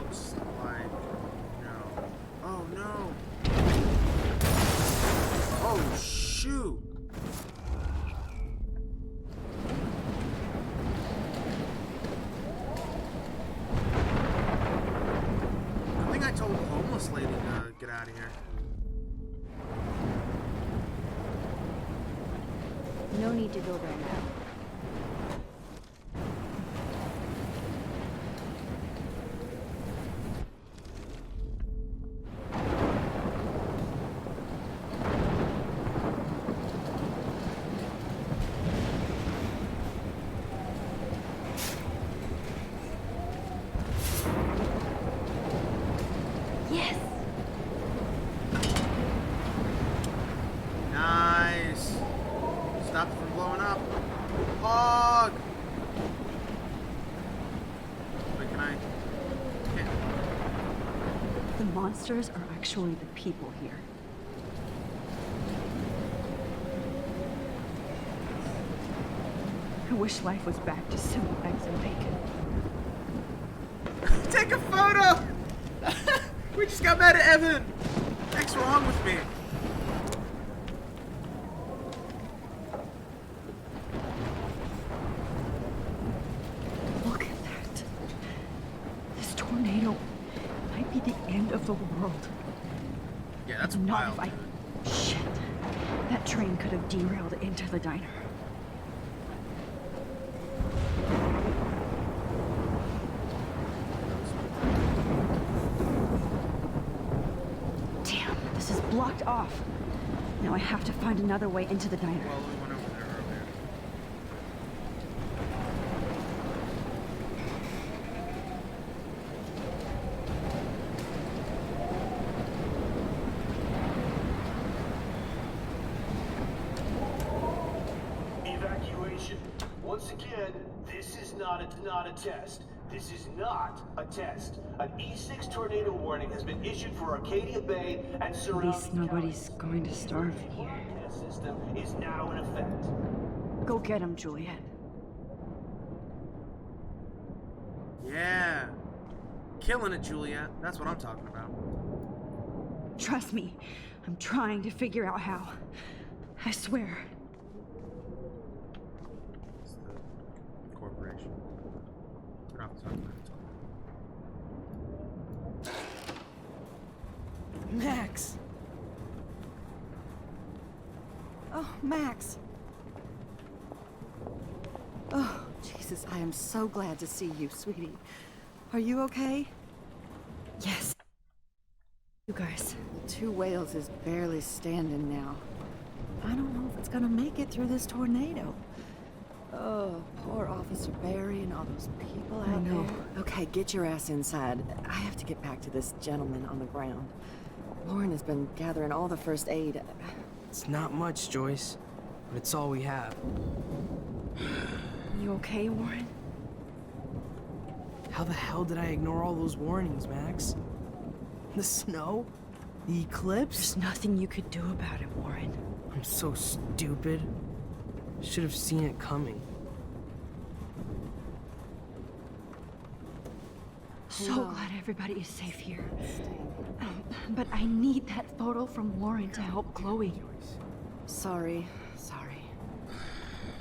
looks like... No. Oh, no! Oh, shoot! I think I told the homeless lady to get out of here. No need to go there now. Yes! Nice! Stop it from blowing up. Hog! Wait, can I... Can't... The monsters are actually the people here. I wish life was back to simple eggs and bacon. Take a photo! We just got mad at Evan! What's wrong with me? Look at that. This tornado might be the end of the world. Yeah, that's Not wild. if I... Shit. That train could have derailed into the diner. Damn, this is blocked off. Now I have to find another way into the diner. Well, we went over there earlier. Evacuation. Once again, this is not a test. This is not a test. An E6 tornado warning has been issued for Arcadia Bay and surrounding At least nobody's going to starve in here. broadcast system is now in effect. Go get him, Juliet. Yeah. Killing it, Juliet. That's what I'm talking about. Trust me, I'm trying to figure out how. I swear. It's the corporation. We don't have to talk about it. Max! Oh, Max! Oh, Jesus, I am so glad to see you, sweetie. Are you okay? Yes. You guys. The Two Whales is barely standing now. I don't know if it's gonna make it through this tornado. Oh, poor Officer Barry and all those people out know. there. Okay, get your ass inside. I have to get back to this gentleman on the ground. Lauren has been gathering all the first aid. It's not much, Joyce, but it's all we have. You okay, Warren? How the hell did I ignore all those warnings, Max? The snow? The eclipse? There's nothing you could do about it, Warren. I'm so stupid. Should have seen it coming. So Hold on. glad everybody is safe here. But I need that photo from Lauren to help Chloe. Sorry.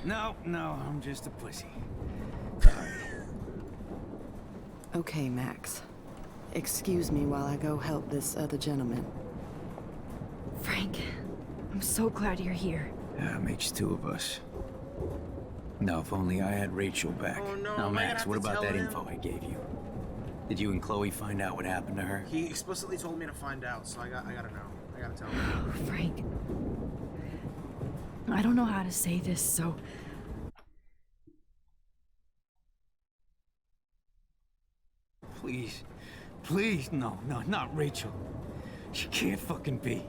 No, I'm just a pussy. Okay, Max. Excuse me while I go help this other gentleman. Frank, I'm so glad you're here. Yeah, makes two of us. Now, if only I had Rachel back. Oh, no, Now, am I gonna Max, have what to about tell that him? info I gave you? Did you and Chloe find out what happened to her? He explicitly told me to find out, so I gotta know. I gotta tell him. Frank, I don't know how to say this, so... Please, no, not Rachel. She can't fucking be.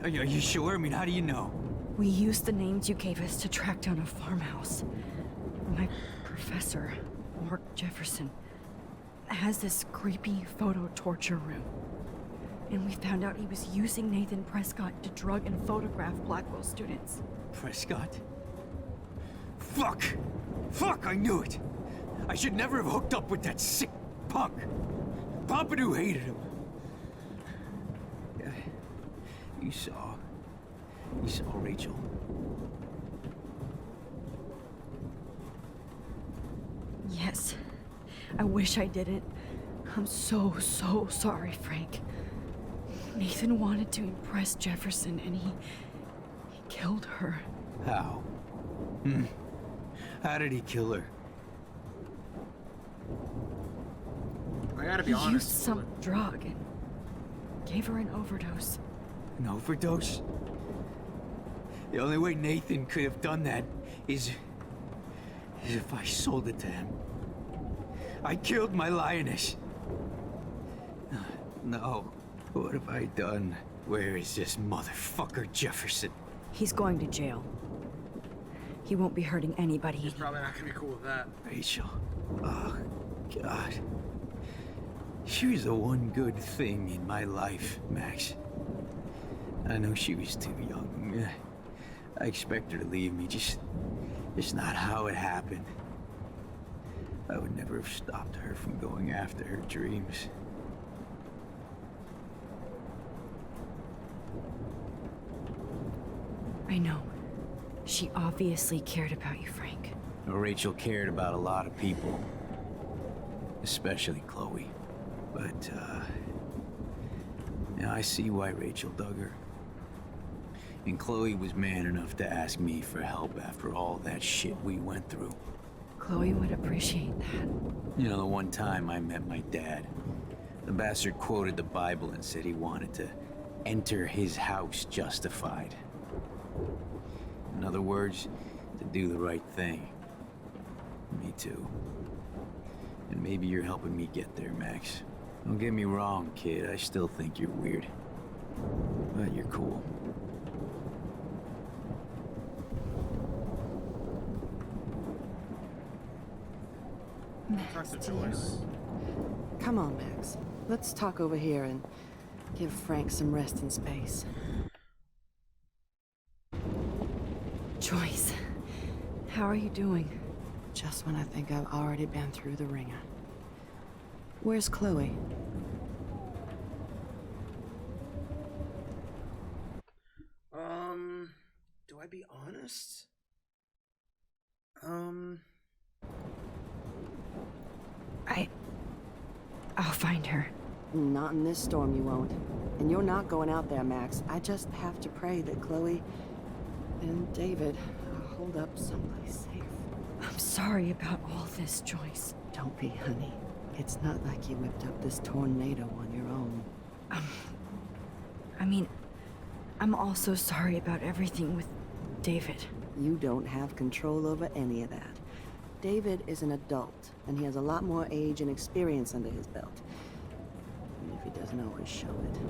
Are you sure? I mean, how do you know? We used the names you gave us to track down a farmhouse. My professor, Mark Jefferson, has this creepy photo torture room. And we found out he was using Nathan Prescott to drug and photograph Blackwell students. Prescott? Fuck, I knew it. I should never have hooked up with that sick punk. Pompidou hated him. Yeah, you saw Rachel. Yes. I wish I didn't. I'm so sorry, Frank. Nathan wanted to impress Jefferson, and he killed her. How? How did he kill her? I gotta be He honest. used some drug and gave her an overdose. An overdose? The only way Nathan could have done that is if I sold it to him. I killed my lioness. No. What have I done? Where is this motherfucker Jefferson? He's going to jail. He won't be hurting anybody. He's probably not gonna be cool with that. Rachel. Oh, God. She was the one good thing in my life, Max. I know she was too young. I expect her to leave me, just not how it happened. I would never have stopped her from going after her dreams. I know. She obviously cared about you, Frank. Well, Rachel cared about a lot of people. Especially Chloe. But, now I see why Rachel dug her. And Chloe was man enough to ask me for help after all that shit we went through. Chloe would appreciate that. You know, the one time I met my dad, the bastard quoted the Bible and said he wanted to enter his house justified. In other words, to do the right thing. Me too. And maybe you're helping me get there, Max. Don't get me wrong, kid. I still think you're weird. But you're cool. Talk to Joyce. Come on, Max. Let's talk over here and give Frank some rest and space. Joyce, how are you doing? Just when I think I've already been through the ringer. Where's Chloe? Do I be honest? I'll find her. Not in this storm, you won't. And you're not going out there, Max. I just have to pray that Chloe and David hold up someplace safe. I'm sorry about all this, Joyce. Don't be, honey. It's not like you whipped up this tornado on your own. I mean, I'm also sorry about everything with David. You don't have control over any of that. David is an adult, and he has a lot more age and experience under his belt. Even if he doesn't always show it.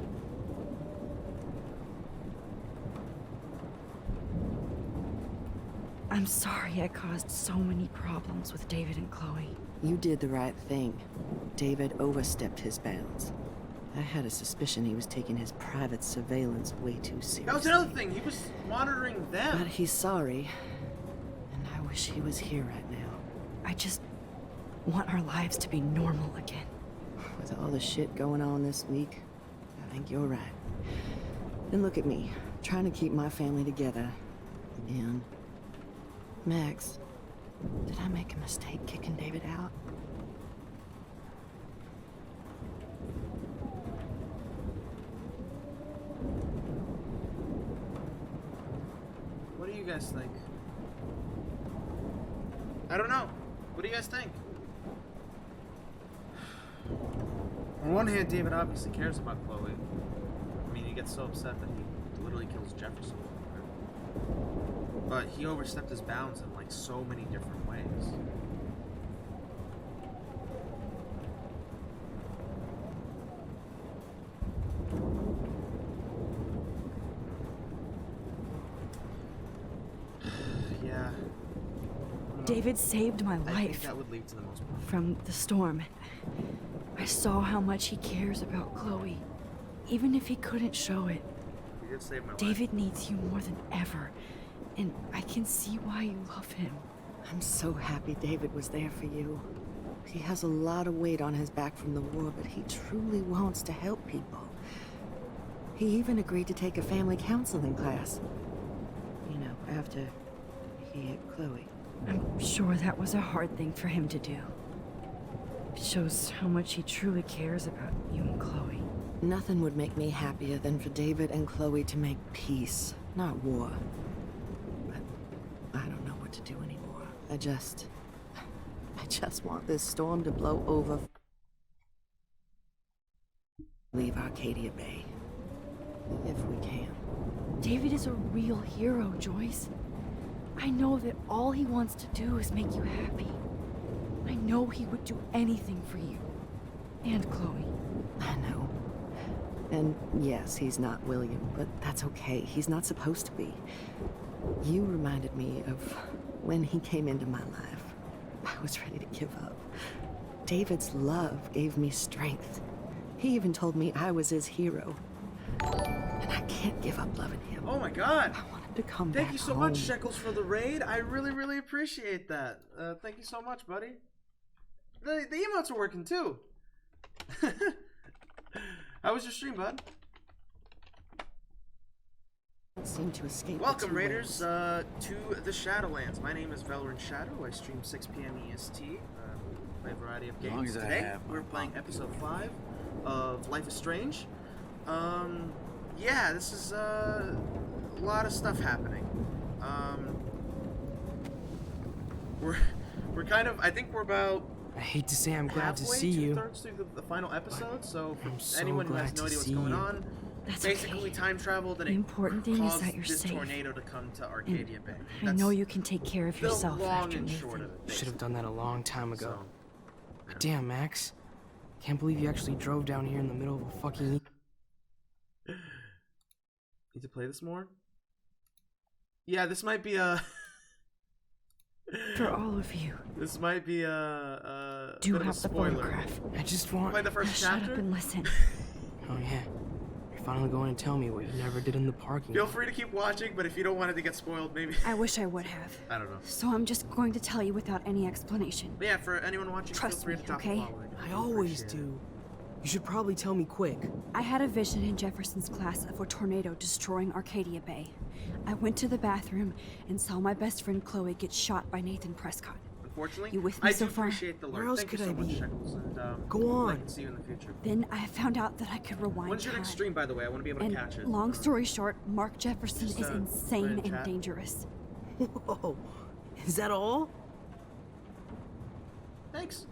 I'm sorry I caused so many problems with David and Chloe. You did the right thing. David overstepped his bounds. I had a suspicion he was taking his private surveillance way too seriously. That was another thing. He was monitoring them. But he's sorry. And I wish he was here right now. I just want our lives to be normal again. With all the shit going on this week, I think you're right. And look at me, trying to keep my family together. Again. Max, did I make a mistake kicking David out? What do you guys think? I don't know. What do you guys think? On one hand, David obviously cares about Chloe. I mean, he gets so upset that he literally kills Jefferson. But he overstepped his bounds in like so many different ways. Yeah. David saved my I think life that would lead to the most. from the storm. I saw how much he cares about Chloe, even if he couldn't show it. You did save my life. David needs you more than ever, and I can see why you love him. I'm so happy David was there for you. He has a lot of weight on his back from the war, but he truly wants to help people. He even agreed to take a family counseling class. You know, after he hit Chloe. I'm sure that was a hard thing for him to do. It shows how much he truly cares about you and Chloe. Nothing would make me happier than for David and Chloe to make peace, not war. But I don't know what to do anymore. I just want this storm to blow over. Leave Arcadia Bay. If we can. David is a real hero, Joyce. I know that all he wants to do is make you happy. I know he would do anything for you. And Chloe. I know. And yes, he's not William, but that's okay. He's not supposed to be. You reminded me of when he came into my life. I was ready to give up. David's love gave me strength. He even told me I was his hero. And I can't give up loving him. Oh my god! I want him to come back Thank you so home. much, Shekels, for the raid. I really appreciate that. Thank you so much, buddy. The emotes are working too. How was your stream, bud? Seem to escape the Welcome, two Raiders, ways. to the Shadowlands. My name is Valorant Shadow. I stream 6 p.m. EST. Play a variety of As long games. as I Today, have my we're playing pumpkin. episode 5 of Life is Strange. Yeah, this is a lot of stuff happening. We're kind of, I think we're about I hate to say I'm glad to halfway, see you. two-thirds through the final episode. So for I'm so anyone who has glad no to idea what's see going you. on, That's basically okay. we time traveled and The it important thing is caused that you're this safe. tornado to come to Arcadia Bay. I know you can take care of the yourself long after and Nathan. short of it. Should have done that a long time ago. So, Damn, Max. Can't believe you actually drove down here in the middle of a fucking... need to play this more? Yeah, this might be a... For all of you. This might be a Do bit of a have the spoiler. photograph. I just want... Play the Now first shut chapter. up and listen. Oh yeah. You're finally going to tell me what you never did in the parking Feel lot. free to keep watching, but if you don't want it to get spoiled, maybe... I wish I would have. I don't know. So I'm just going to tell you without any explanation. But yeah, for anyone watching, Trust feel free me, to drop okay? a follow. I always do. You should probably tell me quick. I had a vision in Jefferson's class of a tornado destroying Arcadia Bay. I went to the bathroom and saw my best friend Chloe get shot by Nathan Prescott. Unfortunately, You with me I so do far? appreciate the Where lurk. else Thank could you so I much, be? Shekels, and Go I on. can see you in the future. Then I found out that I could rewind When's your time. next stream, by the way? I want to be able to And catch it. long story short, Mark Jefferson Just, is put insane it in and chat. dangerous. Whoa. Is that all? Thanks.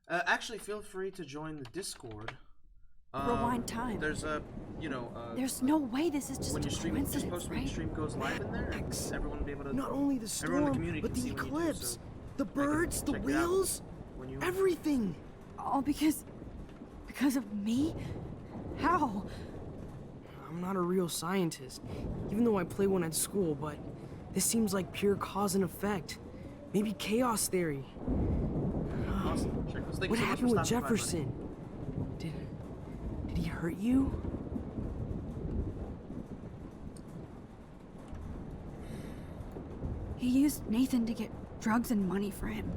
Actually, feel free to join the Discord. Rewind time. There's a, you know, There's no way this is just when a your stream, you're coincidence, supposed to when right? your stream goes live in there, Max, everyone will be able to. Not only the everyone in the storm, community but can the see when you do, eclipse, so the they can birds, the check it out wheels, when you. everything. All because of me? How? I'm not a real scientist, even though I play one at school, but this seems like pure cause and effect. Maybe chaos theory. Awesome. Check this. Thank What you so much happened for with stopping by, buddy. Jefferson? Did he hurt you? He used Nathan to get drugs and money for him.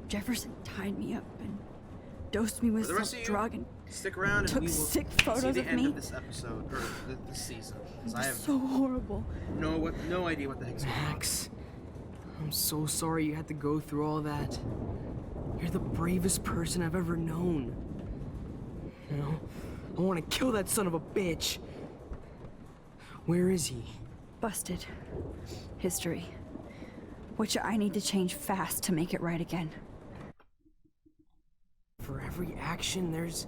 Jefferson tied me up and dosed me with For the rest some of you, drug and stick around and took we will sick see photos the of end me. of this episode or this season. 'Cause I it have was so horrible. no idea what the heck's going on. Max, I'm so sorry you had to go through all that. You're the bravest person I've ever known. You know, I want to kill that son of a bitch. Where is he? Busted. History. Which I need to change fast to make it right again. For every action, there's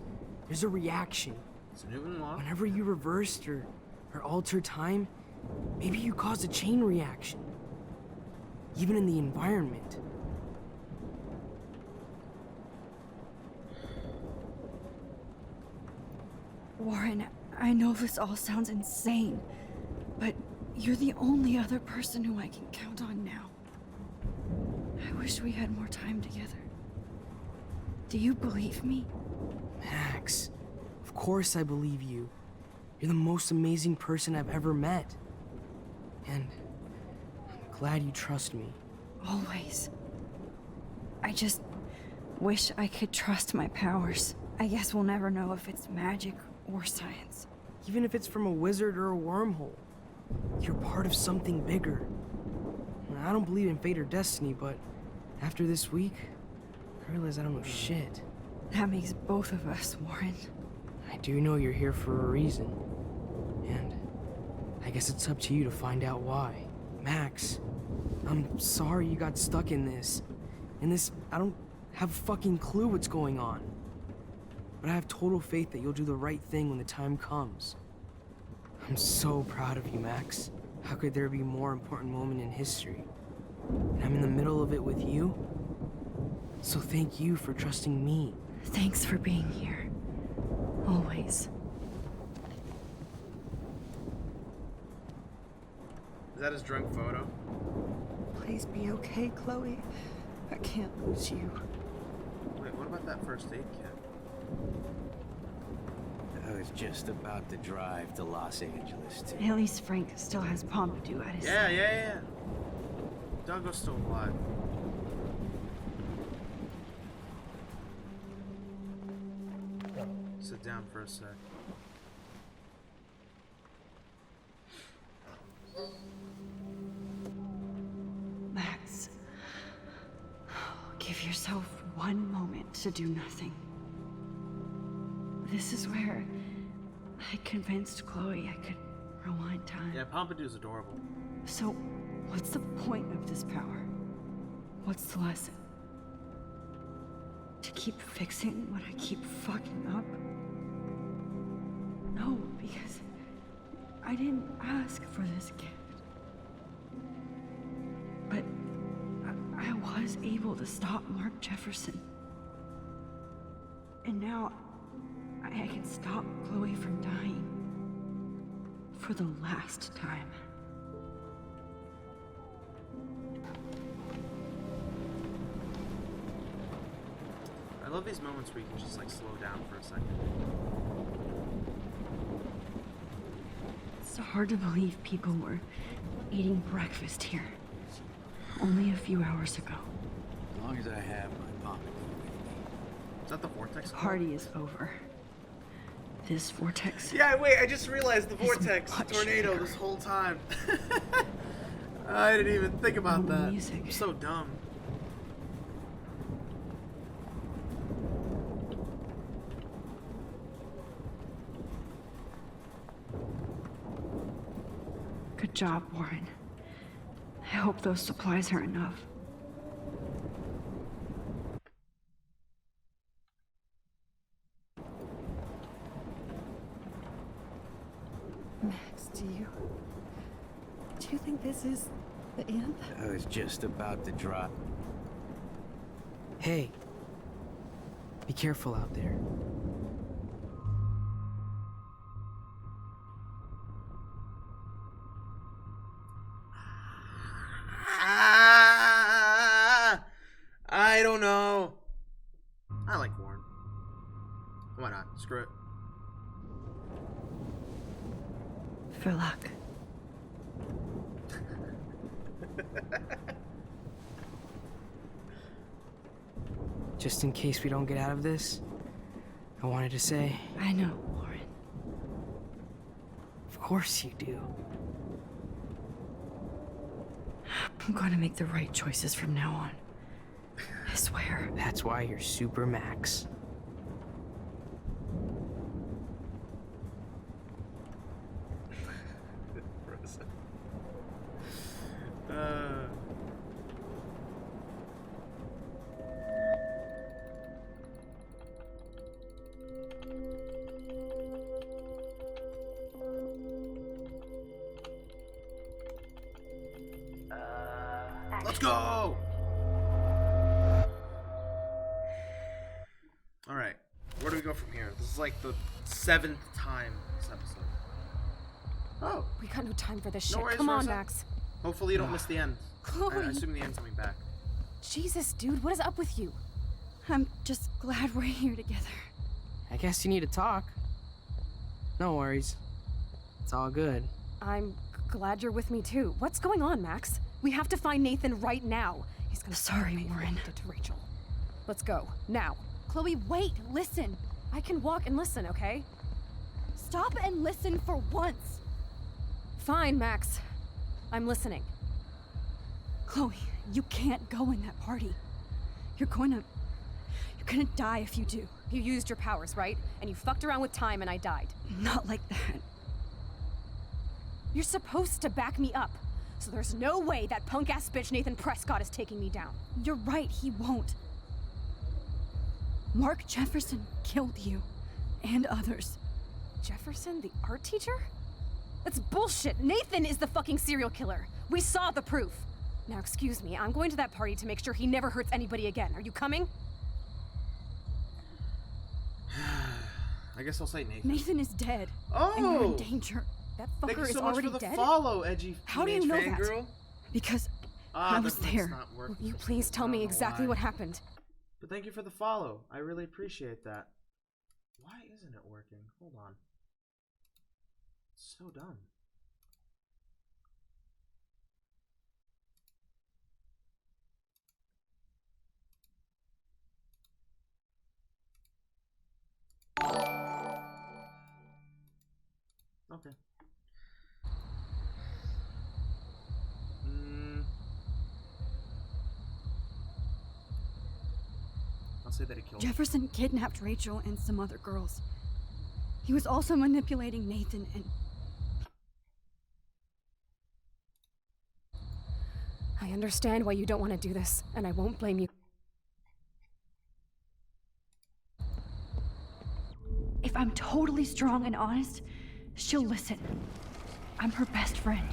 a reaction. It's Newton Law. Whenever you reversed or altered time, maybe you caused a chain reaction. Even in the environment. Warren, I know this all sounds insane, but you're the only other person who I can count on now. I wish we had more time together. Do you believe me? Max, of course I believe you. You're the most amazing person I've ever met. And I'm glad you trust me. Always. I just wish I could trust my powers. I guess we'll never know if it's magic or science. Even if it's from a wizard or a wormhole, you're part of something bigger. I don't believe in fate or destiny, but after this week, I realize I don't know shit. That makes both of us, Warren. I do know you're here for a reason. And I guess it's up to you to find out why. Max, I'm sorry you got stuck in this. I don't have a fucking clue what's going on. But I have total faith that you'll do the right thing when the time comes. I'm so proud of you, Max. How could there be a more important moment in history? And I'm in the middle of it with you. So thank you for trusting me. Thanks for being here. Always. Is that his drunk photo? Please be okay, Chloe. I can't lose you. Wait, what about that first aid kit? I was just about to drive to Los Angeles to... At least Frank still has Pompidou at his side. Yeah. Duggo's still alive. Sit down for a sec. Max, give yourself one moment to do nothing. This is where I convinced Chloe I could rewind time. Yeah, Pompidou's adorable. So, what's the point of this power? What's the lesson? To keep fixing what I keep fucking up? No, because I didn't ask for this gift. But I was able to stop Mark Jefferson. And now I can stop Chloe from dying. For the last time. I love these moments where you can just like slow down for a second. It's hard to believe people were eating breakfast here. Only a few hours ago. As long as I have my Pompidou with me. Is that the vortex? The party is over. This vortex. Yeah, wait, I just realized the It's vortex much tornado bigger. this whole time. I didn't even think about No that. music. I'm so dumb. Good job, Warren. I hope those supplies are enough. Max, do you think this is the end? I was just about to drop. Hey, be careful out there. I don't know. I like Warren. Why not? Screw it. For luck. Just in case we don't get out of this, I wanted to say, I know, Warren. of course you do. I'm going to make the right choices from now on. I swear. That's why you're Super Max. Let's go! Alright, where do we go from here? This is like the 7th time this episode. Oh, We got no time for this No shit. worries, Come on, Rosa. Max. hopefully you don't miss the end. Chloe. I assume the end's coming back. Jesus, dude, what is up with you? I'm just glad we're here together. I guess you need to talk. No worries. It's all good. I'm glad you're with me too. What's going on, Max? We have to find Nathan right now. He's gonna Sorry, pay for what Warren. he did to Rachel. Let's go, now. Chloe, wait, listen. I can walk and listen, okay? Stop and listen for once. Fine, Max. I'm listening. Chloe, you can't go in that party. You're gonna die if you do. You used your powers, right? And you fucked around with time and I died. Not like that. You're supposed to back me up. So there's no way that punk-ass bitch Nathan Prescott is taking me down. You're right, he won't. Mark Jefferson killed you. And others. Jefferson, the art teacher? That's bullshit. Nathan is the fucking serial killer. We saw the proof. Now, excuse me, I'm going to that party to make sure he never hurts anybody again. Are you coming? I guess I'll say Nathan. Nathan is dead. Oh! And you're in danger. That Thank you fucker is so much already for the dead? follow, edgy How do you teenage know that? fangirl. Because I was that's there. not working Will you for some please reason. tell I me don't know exactly why. what happened? But thank you for the follow. I really appreciate that. Why isn't it working? Hold on. It's so dumb. Okay. I'll say that he killed him. Jefferson kidnapped Rachel and some other girls. He was also manipulating Nathan and... I understand why you don't want to do this, and I won't blame you. If I'm totally strong and honest, she'll listen. I'm her best friend.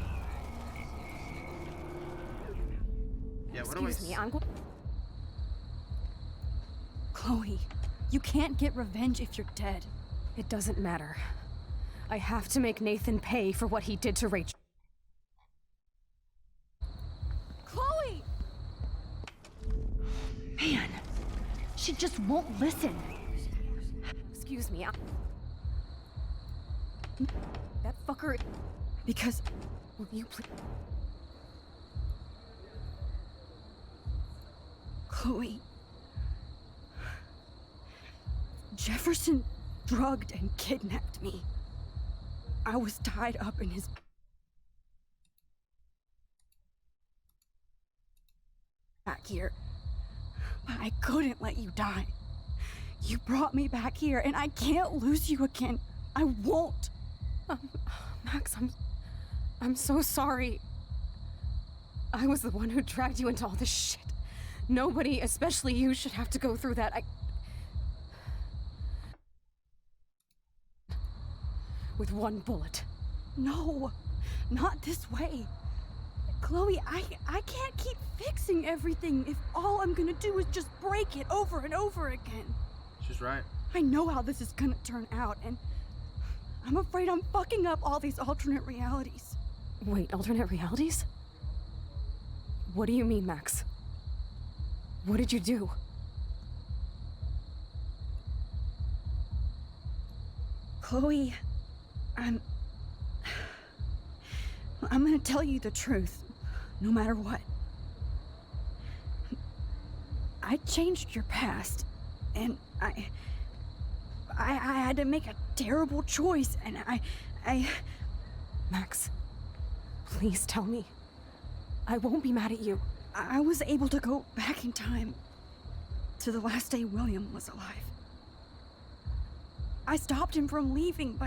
Yeah, what do I Excuse me, s- I'm going... Chloe, you can't get revenge if you're dead. It doesn't matter. I have to make Nathan pay for what he did to Rachel. Chloe! Man, she just won't listen. Excuse me, that fucker... Because Will you please... Chloe... Jefferson drugged and kidnapped me. I was tied up in his... back here. But I couldn't let you die. You brought me back here, and I can't lose you again. I won't. Max, I'm so sorry. I was the one who dragged you into all this shit. Nobody, especially you, should have to go through that. With one bullet. No, not this way. Chloe, I can't keep fixing everything if all I'm gonna do is just break it over and over again. She's right. I know how this is gonna turn out, and I'm afraid I'm fucking up all these alternate realities. Wait, alternate realities? What do you mean, Max? What did you do? Chloe, I'm gonna tell you the truth, no matter what. I changed your past, and I had to make a terrible choice, and I... Max, please tell me. I won't be mad at you. I was able to go back in time to the last day William was alive. I stopped him from leaving,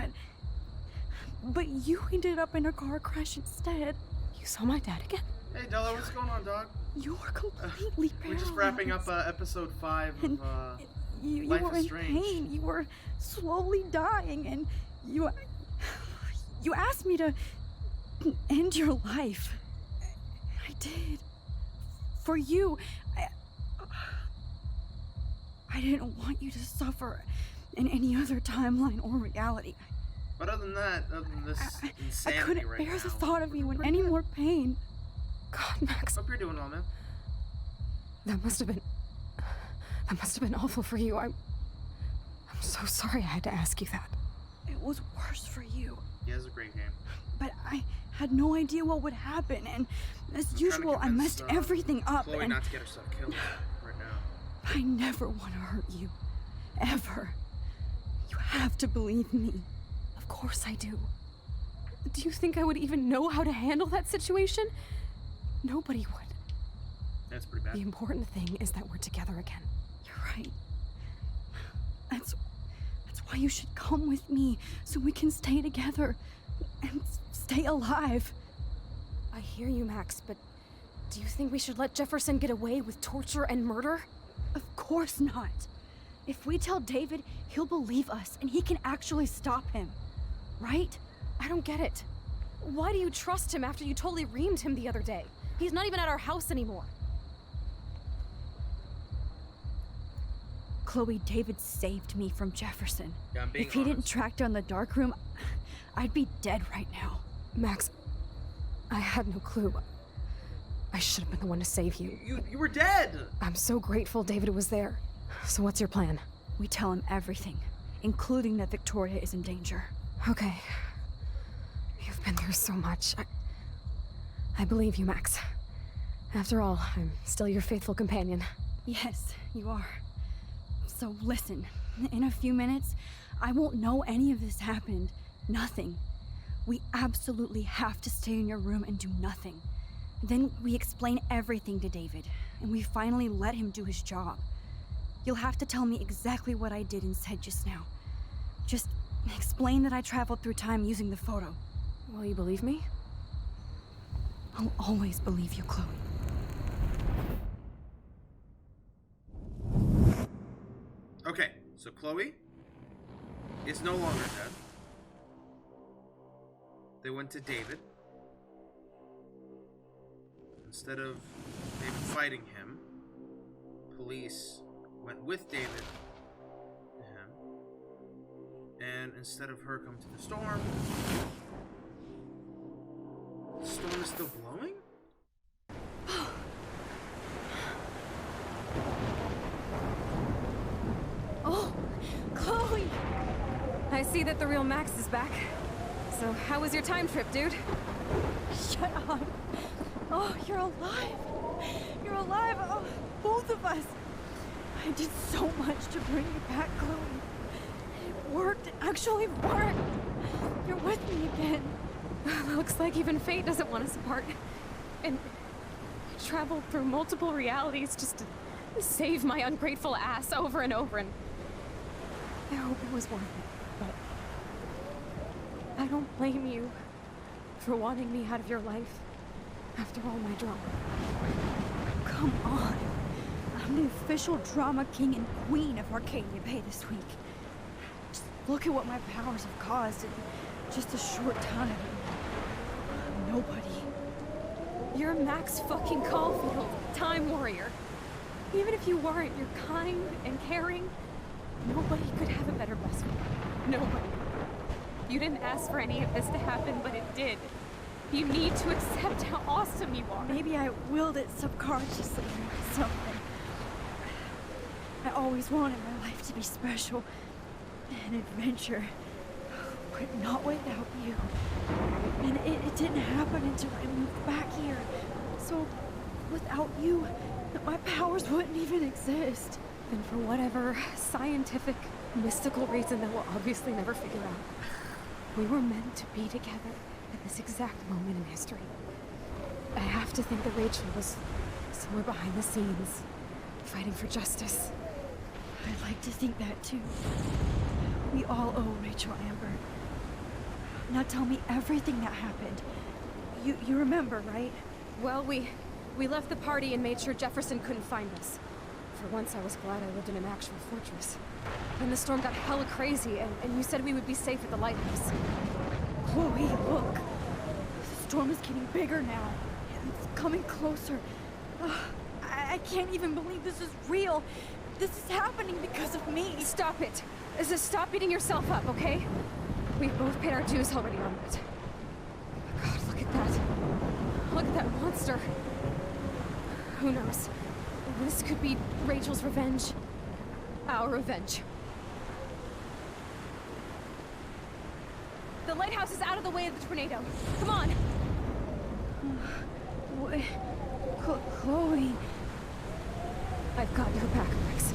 but you ended up in a car crash instead. You saw my dad again? Hey, Della, what's going on, dog? You were completely We're just wrapping up paralyzed. episode 5 And of, you Life were is in Strange. pain. You were slowly dying, and you asked me to end your life. I did. For you. I didn't want you to suffer in any other timeline or reality. But other than that, other than this I insanity couldn't right bear now, the thought of you in we're any good. more pain. God, Max, Hope you're doing well, man. that must have been awful for you. I'm so sorry I had to ask you that. It was worse for you. Yeah, it's a great game. But I had no idea what would happen, and as I'm trying to usual, I convince, messed everything up, Chloe and not to get herself killed right now. I never want to hurt you. Ever. You have to believe me. Of course I do. Do you think I would even know how to handle that situation? Nobody would. That's pretty bad. The important thing is that we're together again. You're right. That's why you should come with me, so we can stay together and stay alive. I hear you, Max, but do you think we should let Jefferson get away with torture and murder? Of course not. If we tell David, he'll believe us and he can actually stop him. Right? I don't get it. Why do you trust him after you totally reamed him the other day? He's not even at our house anymore. Chloe, David saved me from Jefferson. Yeah, I'm being If he didn't honest. track down the dark room, I'd be dead right now. Max, I had no clue. I should have been the one to save you. You were dead! I'm so grateful David was there. So what's your plan? We tell him everything, including that Victoria is in danger. Okay. You've been through so much. I believe you, Max. After all, I'm still your faithful companion. Yes, you are. So listen, in a few minutes, I won't know any of this happened. Nothing. We absolutely have to stay in your room and do nothing. Then we explain everything to David, and we finally let him do his job. You'll have to tell me exactly what I did and said just now. Just explain that I traveled through time using the photo. Will you believe me? I'll always believe you, Chloe. Okay, so Chloe is no longer dead. They went to David. Instead of David fighting him, police went with David to him. And instead of her come to the storm is still blowing? Oh, Chloe! I see that the real Max is back. So, how was your time trip, dude? Shut up. Oh, you're alive. You're alive. Oh, both of us. I did so much to bring you back, Chloe. It worked. It actually worked. You're with me again. Looks like even fate doesn't want us apart. And I traveled through multiple realities just to save my ungrateful ass over and over, and I hope it was worth it, but I don't blame you for wanting me out of your life after all my drama. Come on. I'm the official drama king and queen of Arcadia Bay this week. Just look at what my powers have caused in just a short time. I'm nobody. You're Max fucking Caulfield, Time Warrior. Even if you weren't, you're kind and caring. Nobody could have a better best friend. Nobody. You didn't ask for any of this to happen, but it did. You need to accept how awesome you are. Maybe I willed it subconsciously or something. I always wanted my life to be special. An adventure. But not without you. And it didn't happen until I moved back here. So, without you, my powers wouldn't even exist. And for whatever scientific, mystical reason that we'll obviously never figure out, we were meant to be together at this exact moment in history. I have to think that Rachel was somewhere behind the scenes, fighting for justice. I'd like to think that too. We all owe Rachel Amber. Now tell me everything that happened. You remember, right? Well, we left the party and made sure Jefferson couldn't find us. For once, I was glad I lived in an actual fortress. Then the storm got hella crazy, and you said we would be safe at the lighthouse. Chloe, look. The storm is getting bigger now. It's coming closer. I can't even believe this is real. This is happening because of me. Stop it. Just stop beating yourself up, okay? We've both paid our dues already on that. God, look at that. Look at that monster. Who knows? This could be Rachel's revenge. Our revenge. The lighthouse is out of the way of the tornado. Come on. Chloe. I've got your back, Rex.